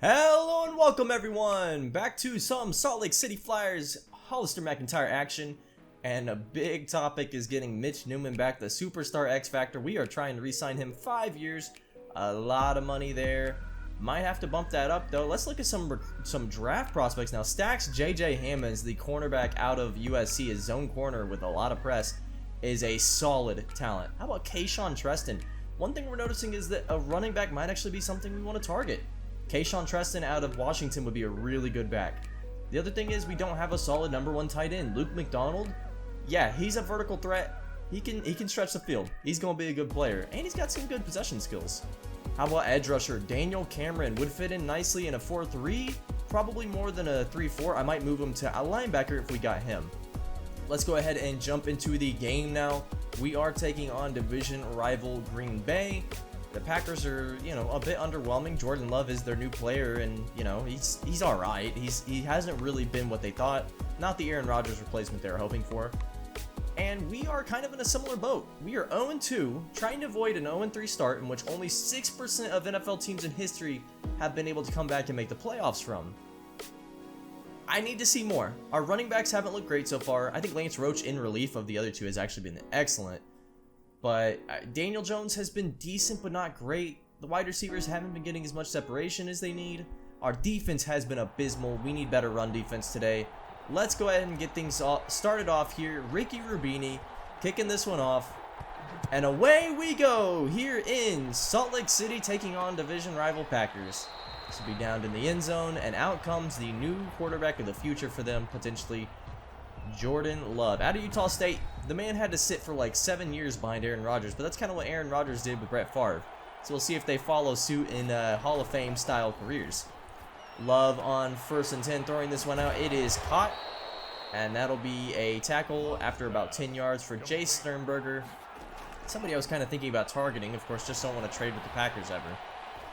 Hello and welcome everyone back to some Salt Lake City Flyers Hollister MacIntyre action, and a big topic is getting Mitch Newman back, the superstar X Factor. We are trying to re-sign him 5 years, a lot of money there. Might have to bump that up though. Let's look at some draft prospects now. Stacks J.J. Hammonds, the cornerback out of USC, is zone corner with a lot of press, is a solid talent. How about Kayshawn Treston? One thing we're noticing is that a running back might actually be something we want to target. Kayshawn Treston out of Washington would be a really good back. The other thing is we don't have a solid #1 tight end. Luke McDonald, yeah, he's a vertical threat. He can stretch the field. He's going to be a good player, and he's got some good possession skills. How about edge rusher? Daniel Cameron would fit in nicely in a 4-3, probably more than a 3-4. I might move him to a linebacker if we got him. Let's go ahead and jump into the game now. We are taking on division rival Green Bay. The Packers are, a bit underwhelming. Jordan Love is their new player, and, he's all right. He hasn't really been what they thought. Not the Aaron Rodgers replacement they were hoping for. And we are kind of in a similar boat. We are 0-2, trying to avoid an 0-3 start in which only 6% of NFL teams in history have been able to come back and make the playoffs from. I need to see more. Our running backs haven't looked great so far. I think Lance Roach in relief of the other two has actually been excellent. But Daniel Jones has been decent but not great. The wide receivers haven't been getting as much separation as they need. Our defense has been abysmal. We need better run defense today. Let's go ahead and get things started off here. Ricky Rubini kicking this one off. And away we go here in Salt Lake City, taking on division rival Packers. This will be down in the end zone, and out comes the new quarterback of the future for them, potentially Jordan Love. Out of Utah State, the man had to sit for like 7 years behind Aaron Rodgers, but that's kind of what Aaron Rodgers did with Brett Favre. So we'll see if they follow suit in Hall of Fame style careers. Love on 1st and 10, throwing this one out. It is caught, and that'll be a tackle after about 10 yards for Jay Sternberger. Somebody I was kind of thinking about targeting. Of course, just don't want to trade with the Packers ever.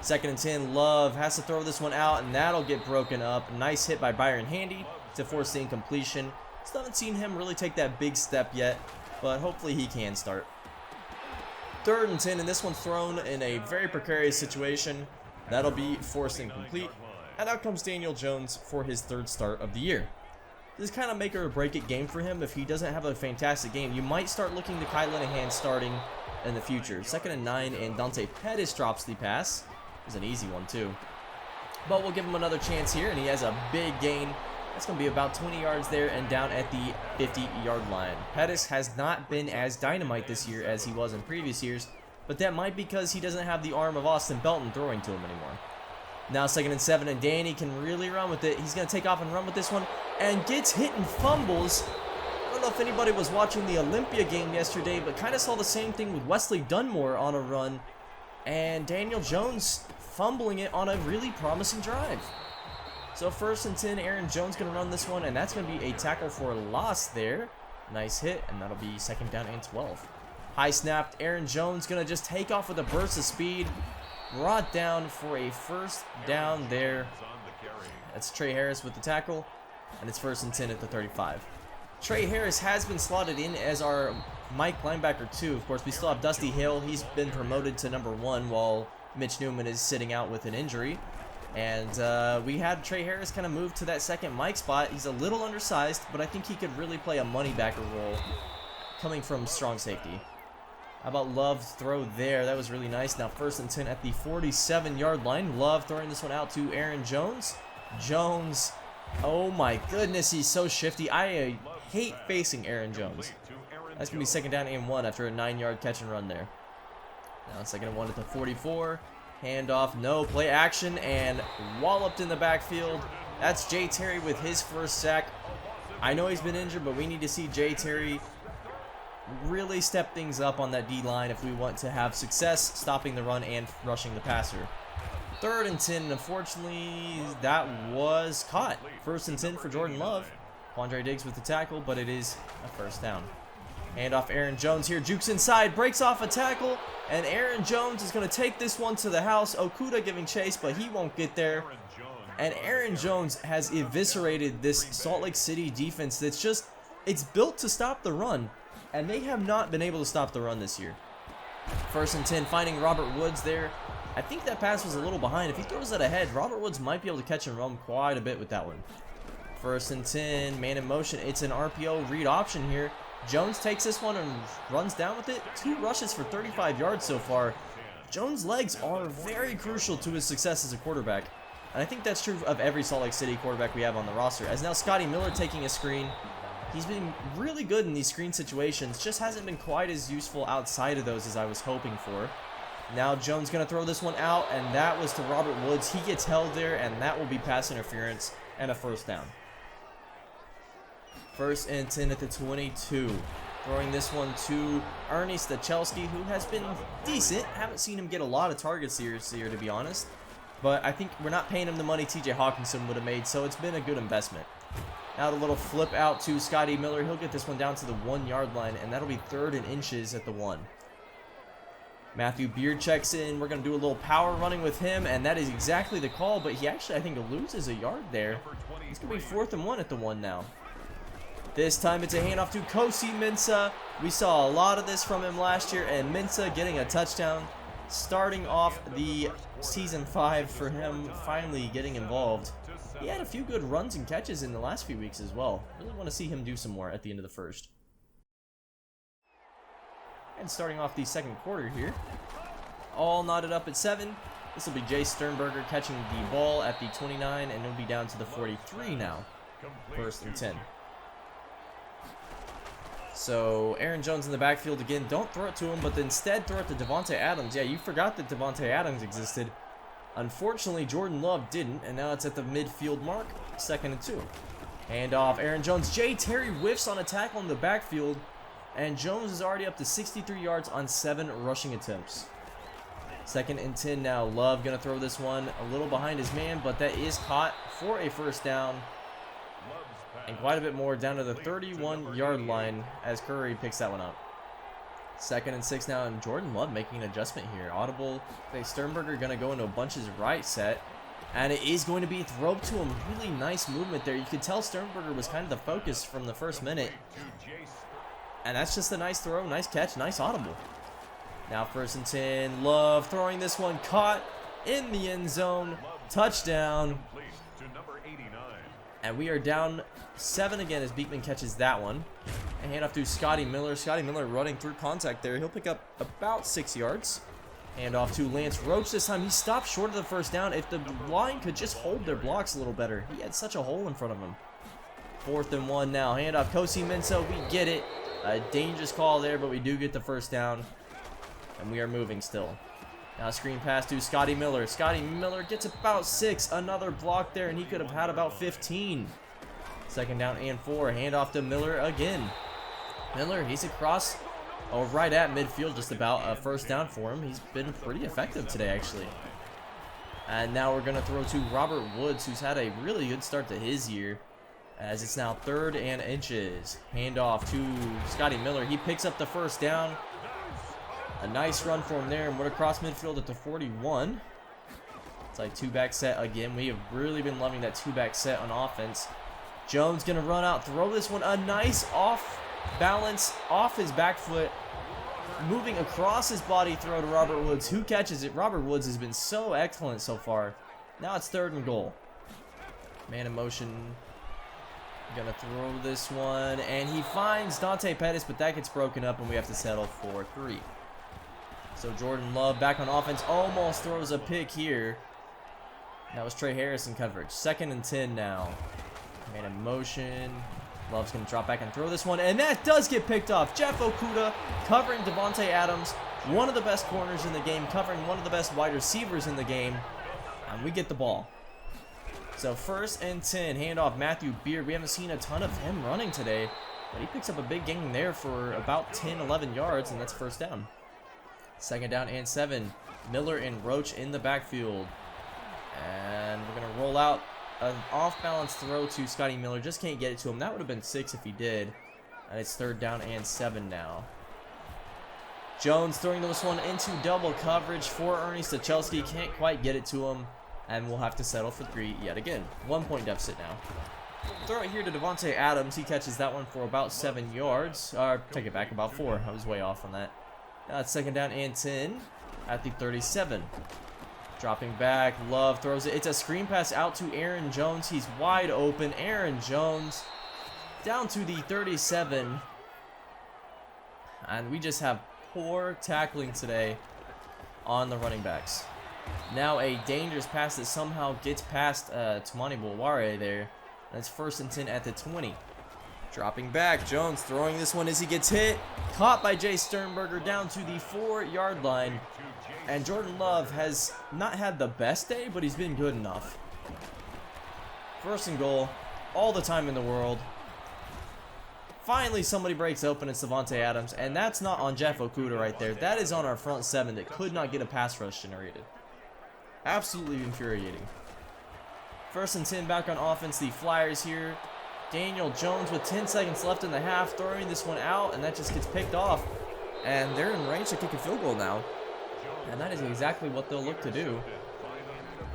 2nd and 10, Love has to throw this one out, and that'll get broken up. Nice hit by Byron Handy to force the incompletion. Still haven't seen him really take that big step yet, but hopefully he can start. 3rd and 10, and this one's thrown in a very precarious situation. That'll be forced incomplete. And out comes Daniel Jones for his 3rd start of the year. This is kind of make or break it game for him. If he doesn't have a fantastic game, you might start looking to Kyle Linehan starting in the future. 2nd and 9, and Dante Pettis drops the pass. It was an easy one too. But we'll give him another chance here, and he has a big gain. That's going to be about 20 yards there and down at the 50-yard line. Pettis has not been as dynamite this year as he was in previous years, but that might be because he doesn't have the arm of Austin Belton throwing to him anymore. Now 2nd and 7, and Danny can really run with it. He's going to take off and run with this one, and gets hit and fumbles. I don't know if anybody was watching the Olympia game yesterday, but kind of saw the same thing with Wesley Dunmore on a run, and Daniel Jones fumbling it on a really promising drive. So 1st and 10, Aaron Jones going to run this one, and that's going to be a tackle for a loss there. Nice hit, and that'll be 2nd down and 12. High snapped, Aaron Jones going to just take off with a burst of speed. Brought down for a 1st down there. That's Trey Harris with the tackle, and it's 1st and 10 at the 35. Trey Harris has been slotted in as our Mike linebacker 2. Of course, we still have Dusty Hill. He's been promoted to #1 while Mitch Newman is sitting out with an injury. And we had Trey Harris kind of move to that 2nd Mike spot. He's a little undersized, but I think he could really play a money backer role coming from strong safety. How about Love's throw there? That was really nice. Now 1st and 10 at the 47-yard line. Love throwing this one out to Aaron Jones. Jones, oh my goodness, he's so shifty. I hate facing Aaron Jones. That's going to be 2nd down and 1 after a 9-yard catch and run there. Now 2nd and 1 at the 44. Handoff, no, play action, and walloped in the backfield. That's Jay Terry with his 1st sack. I know he's been injured, but we need to see Jay Terry really step things up on that D-line if we want to have success stopping the run and rushing the passer. 3rd and 10, unfortunately, that was caught. 1st and 10 for Jordan Love. Quandre Diggs with the tackle, but it is a 1st down. Handoff, Aaron Jones here, jukes inside, breaks off a tackle, and Aaron Jones is going to take this one to the house. Okuda giving chase, but he won't get there. And Aaron Jones has eviscerated this Salt Lake City defense that's just, it's built to stop the run, and they have not been able to stop the run this year. 1st and 10, finding Robert Woods there. I think that pass was a little behind. If he throws it ahead, Robert Woods might be able to catch and run quite a bit with that one. 1st and 10, man in motion. It's an RPO read option here. Jones takes this one and runs down with it. 2 rushes for 35 yards so far. Jones' legs are very crucial to his success as a quarterback. And I think that's true of every Salt Lake City quarterback we have on the roster. As now Scotty Miller taking a screen. He's been really good in these screen situations. Just hasn't been quite as useful outside of those as I was hoping for. Now Jones going to throw this one out, and that was to Robert Woods. He gets held there, and that will be pass interference and a 1st down. 1st and 10 at the 22. Throwing this one to Ernie Stachelski, who has been decent. Haven't seen him get a lot of targets this year, to be honest. But I think we're not paying him the money TJ Hawkinson would have made, so it's been a good investment. Now the little flip out to Scotty Miller. He'll get this one down to the 1-yard line, and that'll be 3rd and inches at the 1. Matthew Beard checks in. We're going to do a little power running with him, and that is exactly the call, but he actually, I think, loses a yard there. It's going to be 4th and 1 at the 1 now. This time it's a handoff to Kosi Mensah. We saw a lot of this from him last year, and Mensah getting a touchdown. Starting off the season 5 for him, finally getting involved. He had a few good runs and catches in the last few weeks as well. Really want to see him do some more at the end of the 1st. And starting off the 2nd quarter here, all knotted up at 7. This will be Jay Sternberger catching the ball at the 29, and it'll be down to the 43 now. 1st and 10. So Aaron Jones in the backfield again. Don't throw it to him, but instead throw it to Davante Adams. Yeah, you forgot that Davante Adams existed. Unfortunately, Jordan Love didn't, and now it's at the midfield mark. 2nd and 2. Handoff, Aaron Jones. Jay Terry whiffs on a tackle in the backfield, and Jones is already up to 63 yards on 7 rushing attempts. 2nd and 10 now. Love going to throw this one a little behind his man, but that is caught for a 1st down. And quite a bit more down to the 31-yard line as Curry picks that one up. 2nd and 6 now, and Jordan Love making an adjustment here. Audible. Sternberger going to go into a bunches right set. And it is going to be thrown to him. Really nice movement there. You could tell Sternberger was kind of the focus from the 1st minute. And that's just a nice throw, nice catch, nice audible. Now 1st and 10. Love throwing this one. Caught in the end zone. Touchdown. And we are down 7 again as Beekman catches that one. And hand off to Scotty Miller. Scotty Miller running through contact there. He'll pick up about 6 yards. Hand off to Lance Roach this time. He stopped short of the 1st down. If the line could just hold their blocks a little better. He had such a hole in front of him. 4th and 1 now. Hand off Kosi Mensah. We get it. A dangerous call there, but we do get the 1st down. And we are moving still. Now screen pass to Scotty Miller. Scotty Miller gets about 6. Another block there, and he could have had about 15. 2nd down and 4. Handoff to Miller again. Miller, he's across, right at midfield, just about a 1st down for him. He's been pretty effective today, actually. And now we're going to throw to Robert Woods, who's had a really good start to his year, as it's now 3rd and inches. Handoff to Scotty Miller. He picks up the 1st down. A nice run for him there, and we're across midfield at the 41. It's like 2-back set again. We have really been loving that 2-back set on offense. Jones going to run out, throw this one. A nice off balance, off his back foot, moving across his body throw to Robert Woods. Who catches it? Robert Woods has been so excellent so far. Now it's 3rd and goal. Man in motion. Gonna throw this one, and he finds Dante Pettis, but that gets broken up, and we have to settle for 3. So Jordan Love back on offense, almost throws a pick here. That was Trey Harrison coverage. 2nd and 10 now. Man in motion. Love's going to drop back and throw this one, and that does get picked off. Jeff Okudah covering Davante Adams, one of the best corners in the game, covering one of the best wide receivers in the game, and we get the ball. So 1st and 10, handoff Matthew Beard. We haven't seen a ton of him running today, but he picks up a big gain there for about 10, 11 yards, and that's 1st down. 2nd down and 7. Miller and Roach in the backfield. And we're going to roll out an off-balance throw to Scotty Miller. Just can't get it to him. That would have been 6 if he did. And it's 3rd down and 7 now. Jones throwing this one into double coverage for Ernie Stachelski. Can't quite get it to him. And we'll have to settle for 3 yet again. 1-point deficit now. Throw it here to Davante Adams. He catches that one for about 7 yards. Take it back, about 4. I was way off on that. Now it's 2nd down and 10 at the 37. Dropping back, Love throws it. It's a screen pass out to Aaron Jones. He's wide open. Aaron Jones down to the 37. And we just have poor tackling today on the running backs. Now a dangerous pass that somehow gets past Tumani Bulware there. That's 1st and 10 at the 20. Dropping back, Jones throwing this one as he gets hit. Caught by Jay Sternberger down to the 4-yard line. And Jordan Love has not had the best day, but he's been good enough. 1st and goal, all the time in the world. Finally, somebody breaks open. It's Devontae Adams, and that's not on Jeff Okuda right there. That is on our front 7 that could not get a pass rush generated. Absolutely infuriating. 1st and 10 back on offense. The Flyers here. Daniel Jones with 10 seconds left in the half, throwing this one out, and that just gets picked off. And they're in range to kick a field goal now. And that is exactly what they'll look to do.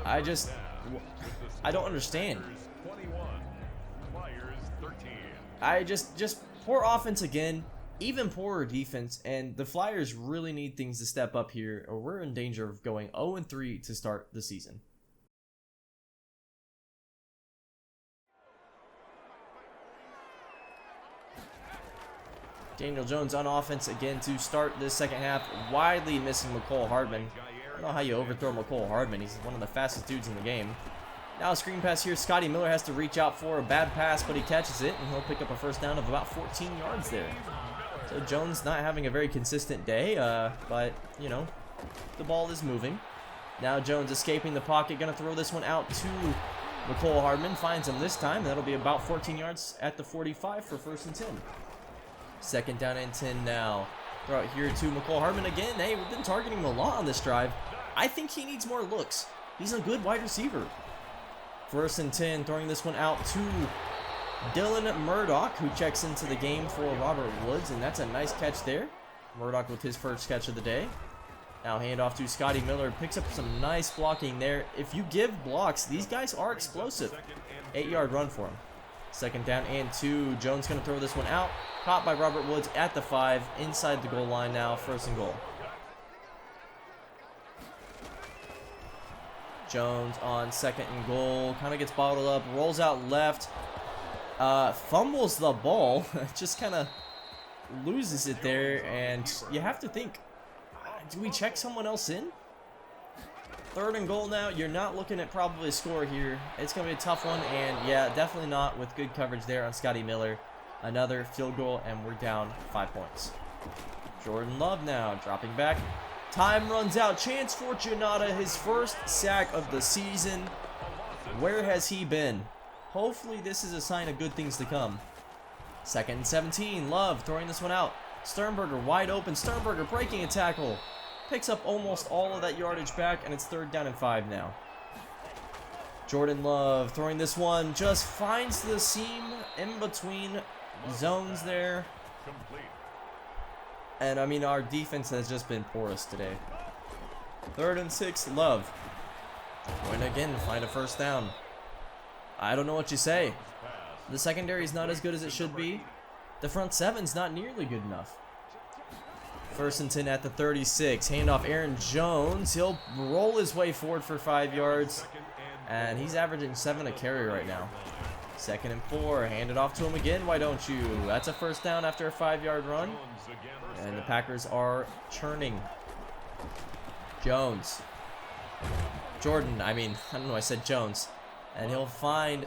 I don't understand. Just poor offense again, even poorer defense, and the Flyers really need things to step up here, or we're in danger of going 0-3 to start the season. Daniel Jones on offense again to start this second half, widely missing McCole Hardman. I don't know how you overthrow McCole Hardman. He's one of the fastest dudes in the game. Now a screen pass here. Scotty Miller has to reach out for a bad pass, but he catches it, and he'll pick up a 1st down of about 14 yards there. So Jones not having a very consistent day, but, you know, the ball is moving. Now Jones escaping the pocket, going to throw this one out to McCole Hardman. Finds him this time. That'll be about 14 yards at the 45 for 1st and 10. 2nd down and 10 now. Throw out here to McCole Hardman again. Hey, we've been targeting him a lot on this drive. I think he needs more looks. He's a good wide receiver. 1st and 10, throwing this one out to Dylan Murdoch, who checks into the game for Robert Woods, and that's a nice catch there. Murdoch with his 1st catch of the day. Now hand off to Scotty Miller, picks up some nice blocking there. If you give blocks, these guys are explosive. 8-yard run for him. 2nd down and 2. Jones going to throw this one out. Caught by Robert Woods at the 5, inside the goal line now, 1st and goal. Jones on 2nd and goal, kind of gets bottled up, rolls out left, fumbles the ball, just kind of loses it there, and you have to think, do we check someone else in? 3rd and goal now. You're not looking at probably a score here. It's going to be a tough one, and yeah, definitely not with good coverage there on Scotty Miller. Another field goal, and we're down 5 points. Jordan Love now dropping back. Time runs out. Chance Fortunata, his 1st sack of the season. Where has he been? Hopefully this is a sign of good things to come. 2nd and 17. Love throwing this one out. Sternberger wide open. Sternberger breaking a tackle. Picks up almost all of that yardage back, and it's 3rd down and 5 now. Jordan Love throwing this one. Just finds the seam in between zones there. And I mean, our defense has just been porous today. 3rd and 6, Love. Going again to find a 1st down. I don't know what you say. The secondary is not as good as it should be. The front 7's not nearly good enough. 1st and 10 at the 36. Handoff Aaron Jones. He'll roll his way forward for 5 yards. And he's averaging 7 a carry right now. 2nd and 4. Hand it off to him again. Why don't you? That's a 1st down after a 5-yard run. And the Packers are churning. Jones. Jordan. I don't know. I said Jones. And he'll find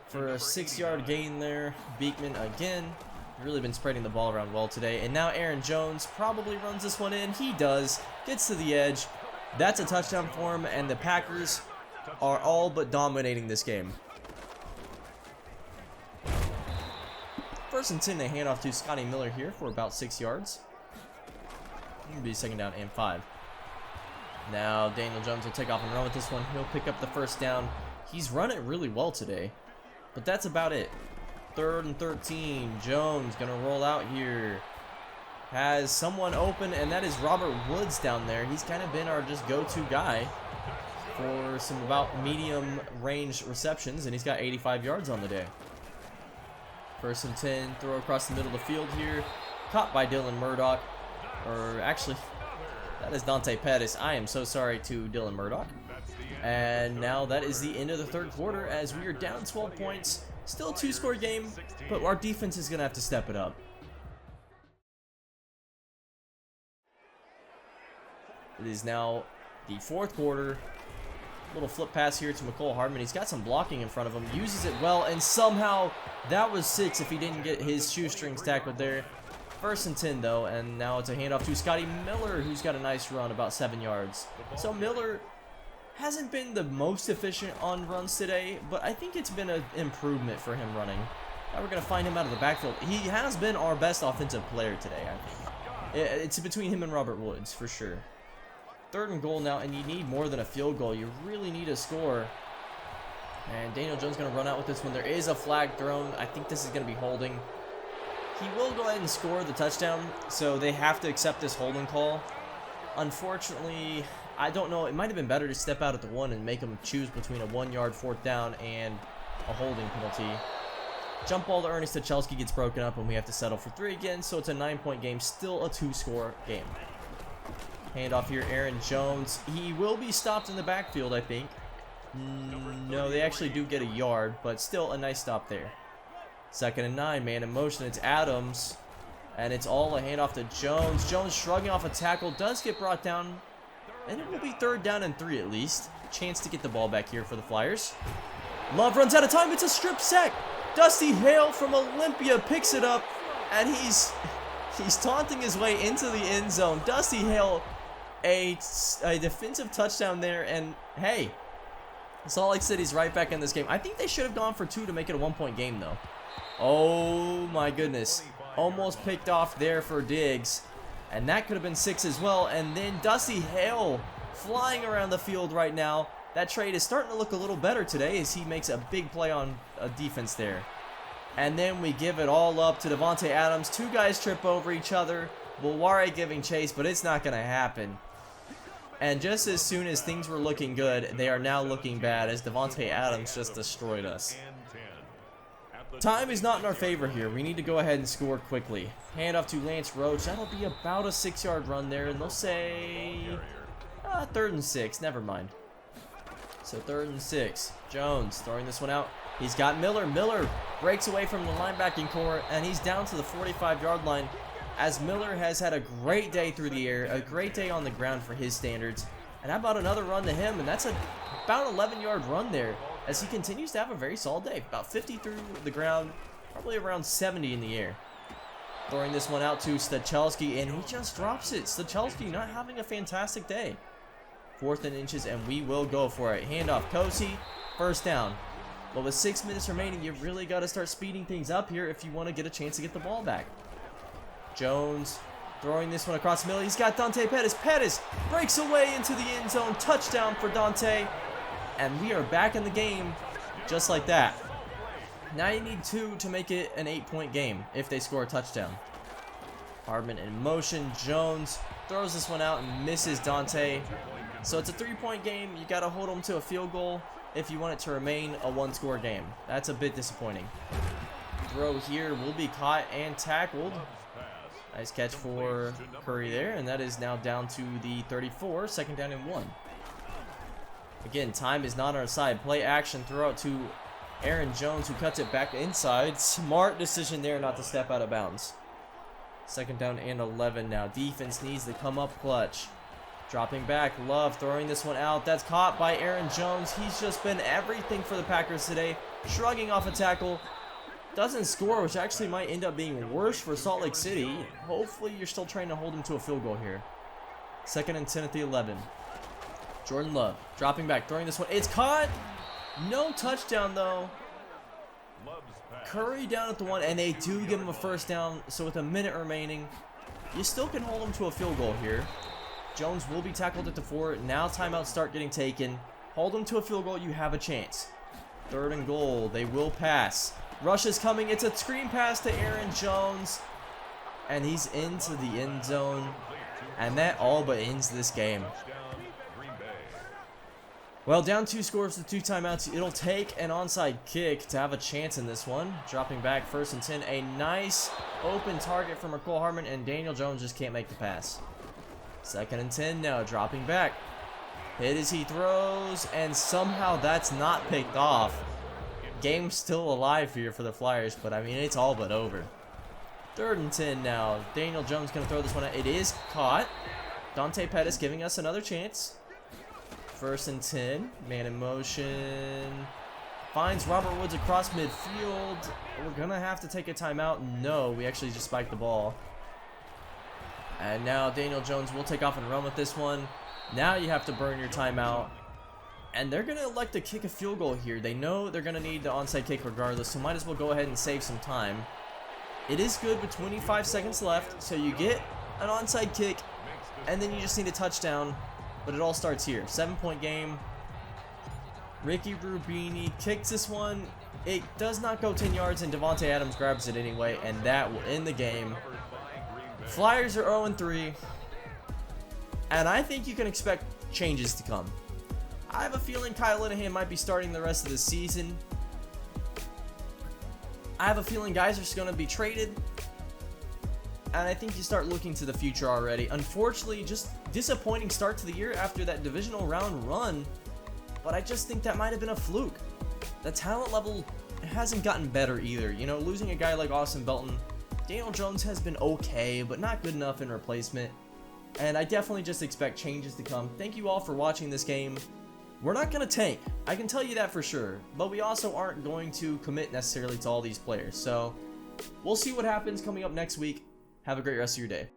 for a 6-yard gain there. Beekman again. Really been spreading the ball around well today. And now Aaron Jones probably runs this one in. He does. Gets to the edge. That's a touchdown for him. And the Packers are all but dominating this game. 1st and 10, they hand off to Scotty Miller here for about 6 yards. It'll be 2nd down and 5. Now Daniel Jones will take off and run with this one. He'll pick up the 1st down. He's run it really well today, but that's about it. 3rd and 13. Jones gonna roll out here. Has someone open, and that is Robert Woods down there. He's kind of been our just go-to guy for some about medium range receptions, and he's got 85 yards on the day. 1st and 10, throw across the middle of the field here. Caught by Dylan Murdoch. Or actually, That is Dante Pettis. I am so sorry to Dylan Murdoch. And now that is the end of the third quarter as we are down 12 points. Still a 2-score game, but our defense is going to have to step it up. It is now the fourth quarter. Little flip pass here to McCole Hardman. He's got some blocking in front of him. Uses it well, and somehow that was 6 if he didn't get his shoestrings tackled there. 1st and 10 though, and now it's a handoff to Scotty Miller, who's got a nice run, about 7 yards. So Miller hasn't been the most efficient on runs today, but I think it's been an improvement for him running. Now we're going to find him out of the backfield. He has been our best offensive player today, I think. It's between him and Robert Woods, for sure. 3rd and goal now, and you need more than a field goal. You really need a score. And Daniel Jones going to run out with this one. There is a flag thrown. I think this is going to be holding. He will go ahead and score the touchdown, so they have to accept this holding call. Unfortunately, I don't know. It might have been better to step out at the 1 and make them choose between a 1-yard 4th down and a holding penalty. Jump ball to Ernest Tuchelski gets broken up, and we have to settle for 3 again, so it's a 9-point game. Still a 2-score game. Handoff here, Aaron Jones. He will be stopped in the backfield, I think. No, they actually do get a yard, but still a nice stop there. 2nd and 9, man in motion. It's Adams, and it's all a handoff to Jones. Jones shrugging off a tackle, does get brought down, and it will be 3rd down and 3 at least. Chance to get the ball back here for the Flyers. Love runs out of time. It's a strip sack. Dusty Hale from Olympia picks it up, and he's taunting his way into the end zone. Dusty Hale, a defensive touchdown there, and hey, Salt Lake City's right back in this game. I think they should have gone for 2 to make it a 1-point game, though. Oh my goodness. Almost picked off there for Diggs, and that could have been 6 as well. And then Dusty Hale flying around the field right now. That trade is starting to look a little better today as he makes a big play on a defense there. And then we give it all up to Devontae Adams. 2 guys trip over each other. Bulware giving chase, but it's not going to happen. And just as soon as things were looking good, they are now looking bad as Devontae Adams just destroyed us. Time is not in our favor here. We need to go ahead and score quickly. Handoff to Lance Roach. That'll be about a 6-yard run there, and they'll say 3rd and 6. Never mind. So 3rd and 6. Jones throwing this one out. He's got Miller. Miller breaks away from the linebacking core, and he's down to the 45-yard line. As Miller has had a great day through the air, a great day on the ground for his standards. And how about another run to him? And that's about an 11-yard run there as he continues to have a very solid day. About 50 through the ground, probably around 70 in the air. Throwing this one out to Stuchelski, and he just drops it. Stuchelski not having a fantastic day. 4th and inches, and we will go for it. Handoff, Kosi, 1st down. But with 6 minutes remaining, you really got to start speeding things up here if you want to get a chance to get the ball back. Jones throwing this one across the middle. He's got Dante Pettis. Pettis breaks away into the end zone. Touchdown for Dante. And we are back in the game just like that. Now you need 2 to make it an 8-point game if they score a touchdown. Hardman in motion. Jones throws this one out and misses Dante. So it's a 3-point game. You got to hold them to a field goal if you want it to remain a 1-score game. That's a bit disappointing. Throw here will be caught and tackled. Nice catch for Curry there, and that is now down to the 34, 2nd down and 1. Again, time is not on our side. Play action, throw out to Aaron Jones, who cuts it back inside. Smart decision there not to step out of bounds. 2nd down and 11 now. Defense needs to come up clutch. Dropping back, Love throwing this one out. That's caught by Aaron Jones. He's just been everything for the Packers today. Shrugging off a tackle. Doesn't score, which actually might end up being worse for Salt Lake City. Hopefully you're still trying to hold him to a field goal here. 2nd and 10 at the 11. Jordan Love dropping back, throwing this one. It's caught. No touchdown though. Curry down at the 1, and they do give him a 1st down. So with a minute remaining, you still can hold him to a field goal here. Jones will be tackled at the 4. Now timeouts start getting taken. Hold him to a field goal, you have a chance. 3rd and goal. They will pass. Rush is coming. It's a screen pass to Aaron Jones. And he's into the end zone. And that all but ends this game. Well, down 2 scores with 2 timeouts. It'll take an onside kick to have a chance in this one. Dropping back, 1st and 10. A nice open target from McCole Hardman, and Daniel Jones just can't make the pass. 2nd and 10 now, dropping back. Hit as he throws, and somehow that's not picked off. Game's still alive here for the Flyers, but I mean, it's all but over. 3rd and 10 now. Daniel Jones going to throw this one out. It is caught. Dante Pettis giving us another chance. 1st and 10. Man in motion. Finds Robert Woods across midfield. We're going to have to take a timeout. No, we actually just spiked the ball. And now Daniel Jones will take off and run with this one. Now you have to burn your timeout. And they're going to elect to kick a field goal here. They know they're going to need the onside kick regardless, so might as well go ahead and save some time. It is good with 25 seconds left, so you get an onside kick, and then you just need a touchdown. But it all starts here. 7-point game. Ricky Rubini kicks this one. It does not go 10 yards, and Devontae Adams grabs it anyway, and that will end the game. Flyers are 0-3, and I think you can expect changes to come. I have a feeling Kyle Linehan might be starting the rest of the season. I have a feeling guys are just going to be traded, and I think you start looking to the future already. Unfortunately, just disappointing start to the year after that divisional round run, but I just think that might have been a fluke. The talent level hasn't gotten better either. You know, losing a guy like Austin Belton, Daniel Jones has been okay, but not good enough in replacement, and I definitely just expect changes to come. Thank you all for watching this game. We're not going to tank, I can tell you that for sure, but we also aren't going to commit necessarily to all these players. So we'll see what happens coming up next week. Have a great rest of your day.